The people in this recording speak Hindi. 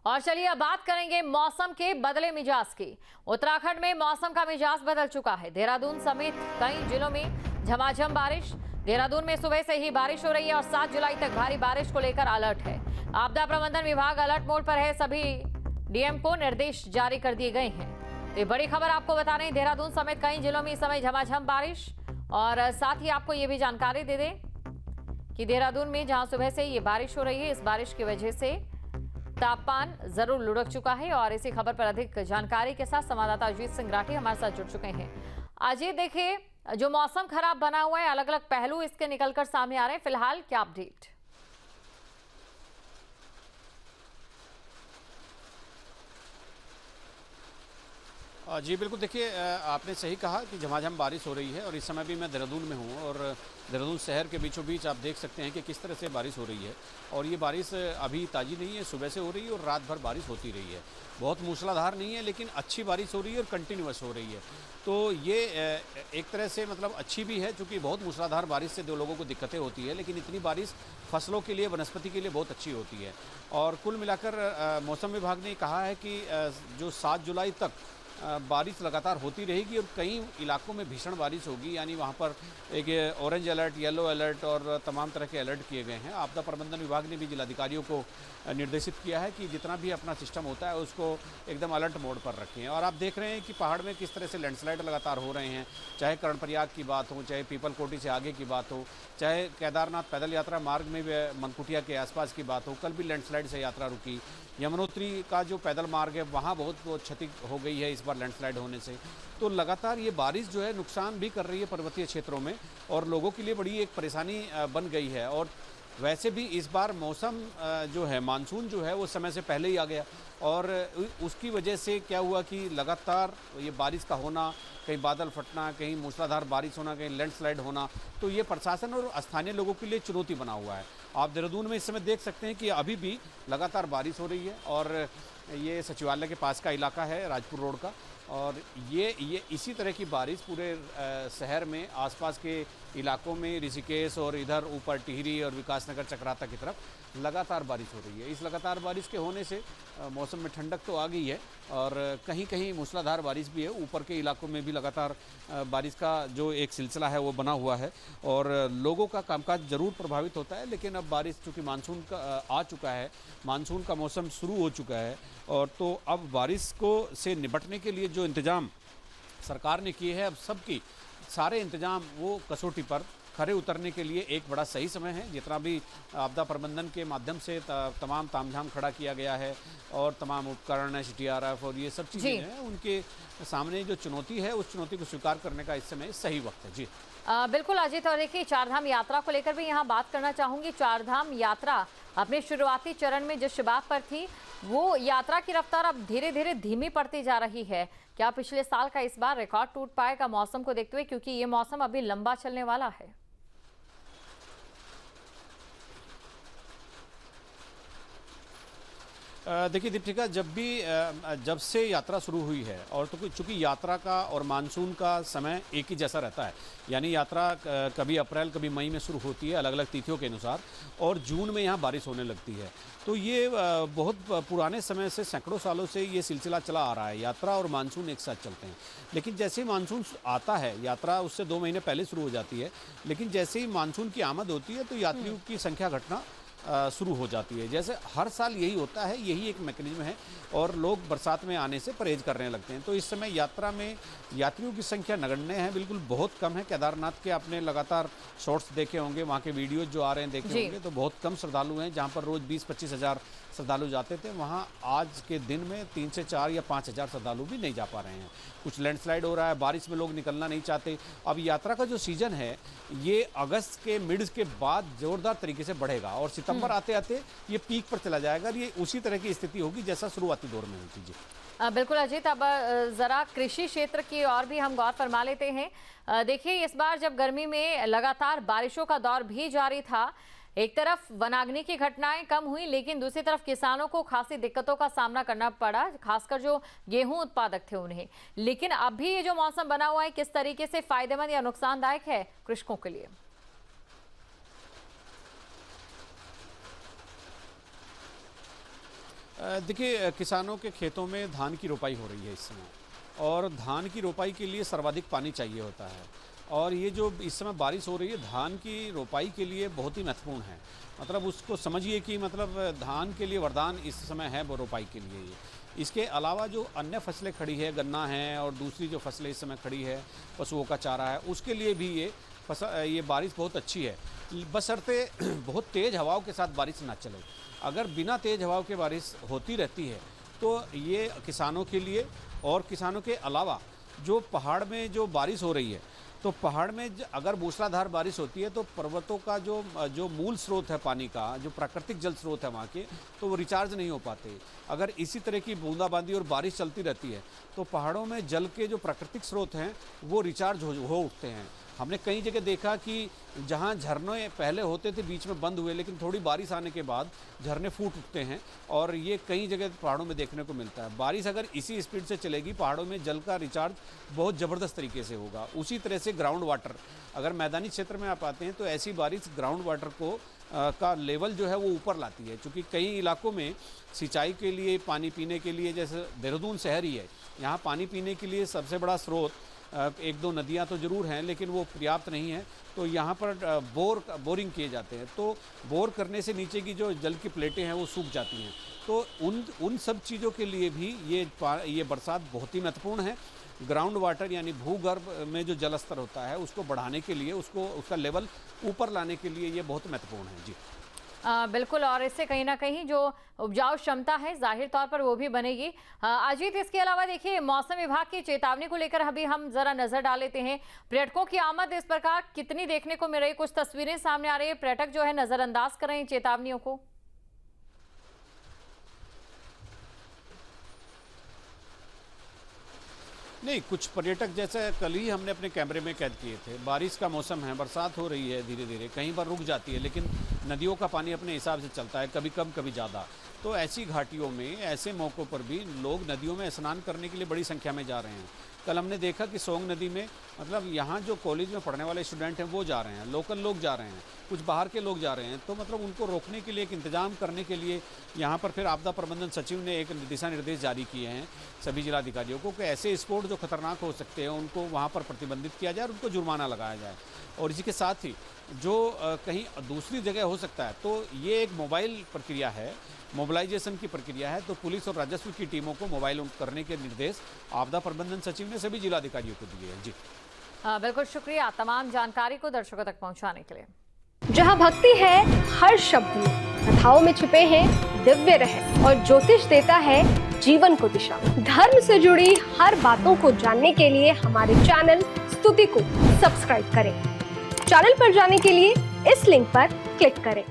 और चलिए अब बात करेंगे मौसम के बदले मिजाज की। उत्तराखंड में मौसम का मिजाज बदल चुका है। देहरादून समेत कई जिलों में झमाझम बारिश। देहरादून में सुबह से ही बारिश हो रही है और 7 जुलाई तक भारी बारिश को लेकर अलर्ट है। आपदा प्रबंधन विभाग अलर्ट मोड पर है। सभी डीएम को निर्देश जारी कर दिए गए हैं। तो ये बड़ी खबर आपको बता रहे हैं, देहरादून समेत कई जिलों में इस समय झमाझम बारिश। और साथ ही आपको ये भी जानकारी दे दें कि देहरादून में जहां सुबह से ये बारिश हो रही है, इस बारिश की वजह से तापमान जरूर लुढ़क चुका है। और इसी खबर पर अधिक जानकारी के साथ संवाददाता अजीत सिंह राठी हमारे साथ जुड़ चुके हैं। अजीत, देखिए जो मौसम खराब बना हुआ है, अलग अलग पहलू इसके निकलकर सामने आ रहे हैं। फिलहाल क्या अपडेट? जी बिल्कुल, देखिए आपने सही कहा कि झमाझम बारिश हो रही है और इस समय भी मैं देहरादून में हूँ और देहरादून शहर के बीचों बीच आप देख सकते हैं कि किस तरह से बारिश हो रही है। और ये बारिश अभी ताज़ी नहीं है, सुबह से हो रही है और रात भर बारिश होती रही है। बहुत मूसलाधार नहीं है, लेकिन अच्छी बारिश हो रही है और कंटिन्यूअस हो रही है। तो ये एक तरह से मतलब अच्छी भी है, क्योंकि बहुत मूसलाधार बारिश से 2 लोगों को दिक्कतें होती है, लेकिन इतनी बारिश फसलों के लिए, वनस्पति के लिए बहुत अच्छी होती है। और कुल मिलाकर मौसम विभाग ने कहा है कि जो 7 जुलाई तक बारिश लगातार होती रहेगी और कई इलाकों में भीषण बारिश होगी। यानी वहाँ पर एक ऑरेंज अलर्ट, येलो अलर्ट और तमाम तरह के अलर्ट किए गए हैं। आपदा प्रबंधन विभाग ने भी जिलाधिकारियों को निर्देशित किया है कि जितना भी अपना सिस्टम होता है उसको एकदम अलर्ट मोड पर रखें। और आप देख रहे हैं कि पहाड़ में किस तरह से लैंडस्लाइड लगातार हो रहे हैं, चाहे कर्णप्रयाग की बात हो, चाहे पीपल कोटी से आगे की बात हो, चाहे केदारनाथ पैदल यात्रा मार्ग में मनकुटिया के आसपास की बात हो। कल भी लैंडस्लाइड से यात्रा रुकी। यमुनोत्री का जो पैदल मार्ग है वहाँ बहुत क्षति हो गई है इस बार लैंडस्लाइड होने से। तो लगातार ये बारिश जो है नुकसान भी कर रही है पर्वतीय क्षेत्रों में और लोगों के लिए बड़ी एक परेशानी बन गई है। और वैसे भी इस बार मौसम जो है, मानसून जो है वो समय से पहले ही आ गया और उसकी वजह से क्या हुआ कि लगातार ये बारिश का होना, कहीं बादल फटना, कहीं मूसलाधार बारिश होना, कहीं लैंडस्लाइड होना, तो ये प्रशासन और स्थानीय लोगों के लिए चुनौती बना हुआ है। आप देहरादून में इस समय देख सकते हैं कि अभी भी लगातार बारिश हो रही है और ये सचिवालय के पास का इलाका है, राजपुर रोड का। और ये इसी तरह की बारिश पूरे शहर में, आसपास के इलाकों में, ऋषिकेश और इधर ऊपर टिहरी और विकासनगर चक्राता की तरफ लगातार बारिश हो रही है। इस लगातार बारिश के होने से मौसम में ठंडक तो आ गई है और कहीं कहीं मूसलाधार बारिश भी है। ऊपर के इलाकों में भी लगातार बारिश का जो एक सिलसिला है वो बना हुआ है और लोगों का कामकाज ज़रूर प्रभावित होता है। लेकिन अब बारिश चूँकि मानसून का आ चुका है, मानसून का मौसम शुरू हो चुका है और तो अब बारिश को से निपटने के लिए जो इंतज़ाम सरकार ने किए हैं, अब सबकी सारे इंतज़ाम वो कसौटी पर खरे उतरने के लिए एक बड़ा सही समय है। जितना भी आपदा प्रबंधन के माध्यम से तमाम तामझाम खड़ा किया गया है और तमाम उपकरण है, CTRF और ये सब चीज़ें हैं, उनके सामने जो चुनौती है उस चुनौती को स्वीकार करने का इस समय सही वक्त है। जी बिल्कुल अजीत। और देखिए, चारधाम यात्रा को लेकर भी यहाँ बात करना चाहूंगी। चारधाम यात्रा अपने शुरुआती चरण में जिस शबाब पर थी, वो यात्रा की रफ्तार अब धीरे धीरे धीमी पड़ती जा रही है। क्या पिछले साल का इस बार रिकॉर्ड टूट पाएगा मौसम को देखते हुए, क्योंकि ये मौसम अभी लंबा चलने वाला है? देखिए दीपिका, जब से यात्रा शुरू हुई है और तो चूँकि यात्रा का और मानसून का समय एक ही जैसा रहता है। यानी यात्रा कभी अप्रैल कभी मई में शुरू होती है अलग अलग तिथियों के अनुसार और जून में यहाँ बारिश होने लगती है। तो ये बहुत पुराने समय से, सैकड़ों सालों से ये सिलसिला चला आ रहा है। यात्रा और मानसून एक साथ चलते हैं, लेकिन जैसे ही मानसून आता है, यात्रा उससे 2 महीने पहले शुरू हो जाती है, लेकिन जैसे ही मानसून की आमद होती है तो यात्रियों की संख्या घटना शुरू हो जाती है। जैसे हर साल यही होता है, यही एक मैकेनिज्म है और लोग बरसात में आने से परहेज करने लगते हैं। तो इस समय यात्रा में यात्रियों की संख्या नगण्य है, बिल्कुल बहुत कम है। केदारनाथ के आपने लगातार शॉर्ट्स देखे होंगे, वहाँ के वीडियोज जो आ रहे हैं देखे होंगे, तो बहुत कम श्रद्धालु हैं। जहाँ पर रोज़ 20-25 हज़ार श्रद्धालु जाते थे, वहाँ आज के दिन में 3 से 4 या 5 हज़ार श्रद्धालु भी नहीं जा पा रहे हैं। कुछ लैंडस्लाइड हो रहा है, बारिश में लोग निकलना नहीं चाहते। अब यात्रा का जो सीजन है ये अगस्त के मिड के बाद जोरदार तरीके से बढ़ेगा और सितंबर आते आते ये पीक पर चला जाएगा। ये उसी तरह की स्थिति होगी जैसा शुरुआती दौर में हुई थी। जी बिल्कुल अजीत। अब जरा कृषि क्षेत्र की और भी हम गौर फरमा लेते हैं। देखिए, इस बार जब गर्मी में लगातार बारिशों का दौर भी जारी था, एक तरफ वनाग्नि की घटनाएं कम हुई, लेकिन दूसरी तरफ किसानों को खासी दिक्कतों का सामना करना पड़ा, खासकर जो गेहूं उत्पादक थे उन्हें। लेकिन अब भी ये जो मौसम बना हुआ है, किस तरीके से फायदेमंद या नुकसानदायक है कृषकों के लिए? देखिए, किसानों के खेतों में धान की रोपाई हो रही है इस समय, और धान की रोपाई के लिए सर्वाधिक पानी चाहिए होता है, और ये जो इस समय बारिश हो रही है धान की रोपाई के लिए बहुत ही महत्वपूर्ण है। मतलब उसको समझिए कि मतलब धान के लिए वरदान इस समय है वो रोपाई के लिए ये। इसके अलावा जो अन्य फसलें खड़ी है, गन्ना है और दूसरी जो फसलें इस समय खड़ी है, पशुओं का चारा है, उसके लिए भी ये बारिश बहुत अच्छी है, बशर्ते बहुत तेज़ हवाओं के साथ बारिश ना चले। अगर बिना तेज़ हवाओं के बारिश होती रहती है तो ये किसानों के लिए, और किसानों के अलावा जो पहाड़ में जो बारिश हो रही है, तो पहाड़ में अगर मूसलाधार बारिश होती है तो पर्वतों का जो मूल स्रोत है पानी का, जो प्राकृतिक जल स्रोत है वहाँ के, तो वो रिचार्ज नहीं हो पाते। अगर इसी तरह की बूंदाबांदी और बारिश चलती रहती है तो पहाड़ों में जल के जो प्राकृतिक स्रोत हैं वो रिचार्ज हो उठते हैं। हमने कई जगह देखा कि जहाँ झरने पहले होते थे बीच में बंद हुए, लेकिन थोड़ी बारिश आने के बाद झरने फूट उठते हैं, और ये कई जगह पहाड़ों में देखने को मिलता है। बारिश अगर इसी स्पीड से चलेगी, पहाड़ों में जल का रिचार्ज बहुत ज़बरदस्त तरीके से होगा। उसी तरह से ग्राउंड वाटर, अगर मैदानी क्षेत्र में आप आते हैं तो ऐसी बारिश ग्राउंड वाटर को का लेवल जो है वो ऊपर लाती है, क्योंकि कई इलाकों में सिंचाई के लिए, पानी पीने के लिए, जैसे देहरादून शहर ही है, यहाँ पानी पीने के लिए सबसे बड़ा स्रोत एक दो नदियाँ तो ज़रूर हैं, लेकिन वो पर्याप्त नहीं है। तो यहाँ पर बोरिंग किए जाते हैं, तो बोर करने से नीचे की जो जल की प्लेटें हैं वो सूख जाती हैं। तो उन सब चीज़ों के लिए भी ये बरसात बहुत ही महत्वपूर्ण है। ग्राउंड वाटर यानी भूगर्भ में जो जल स्तर होता है उसको बढ़ाने के लिए, उसका लेवल ऊपर लाने के लिए ये बहुत महत्वपूर्ण है। जी बिल्कुल, और इससे कहीं ना कहीं जो उपजाऊ क्षमता है जाहिर तौर पर वो भी बनेगी। अजीत, इसके अलावा देखिए मौसम विभाग की चेतावनी को लेकर अभी हम जरा नजर डाल लेते हैं। पर्यटकों की आमद इस प्रकार कितनी देखने को मिल रही है? कुछ तस्वीरें सामने आ रही है, पर्यटक जो है नजरअंदाज कर रहे हैं चेतावनियों को। नहीं, कुछ पर्यटक जैसे कल ही हमने अपने कैमरे में कैद किए थे। बारिश का मौसम है, बरसात हो रही है धीरे धीरे, कहीं पर रुक जाती है, लेकिन नदियों का पानी अपने हिसाब से चलता है, कभी कम कभी ज़्यादा। तो ऐसी घाटियों में, ऐसे मौक़ों पर भी लोग नदियों में स्नान करने के लिए बड़ी संख्या में जा रहे हैं। कल हमने देखा कि सोंग नदी में, मतलब यहाँ जो कॉलेज में पढ़ने वाले स्टूडेंट हैं वो जा रहे हैं, लोकल लोग जा रहे हैं, कुछ बाहर के लोग जा रहे हैं। तो मतलब उनको रोकने के लिए, एक इंतजाम करने के लिए यहाँ पर फिर आपदा प्रबंधन सचिव ने एक दिशा निर्देश जारी किए हैं सभी जिलाधिकारियों को कि ऐसे स्पॉट जो खतरनाक हो सकते हैं उनको वहाँ पर प्रतिबंधित किया जाए और उनको जुर्माना लगाया जाए। और इसी के साथ ही जो कहीं दूसरी जगह हो सकता है, तो ये एक मोबाइल प्रक्रिया है, मोबिलाइजेशन की प्रक्रिया है। तो पुलिस और राजस्व की टीमों को मोबाइल करने के निर्देश आपदा प्रबंधन सचिव ने सभी जिलाधिकारियों को दिए हैं। जी बिल्कुल, शुक्रिया तमाम जानकारी को दर्शकों तक पहुंचाने के लिए। जहां भक्ति है हर शब्द में, कथाओं में छुपे हैं दिव्य रहस्य, और ज्योतिष देता है जीवन को दिशा। धर्म से जुड़ी हर बातों को जानने के लिए हमारे चैनल स्तुति को सब्सक्राइब करें। चैनल पर जाने के लिए इस लिंक पर क्लिक करें।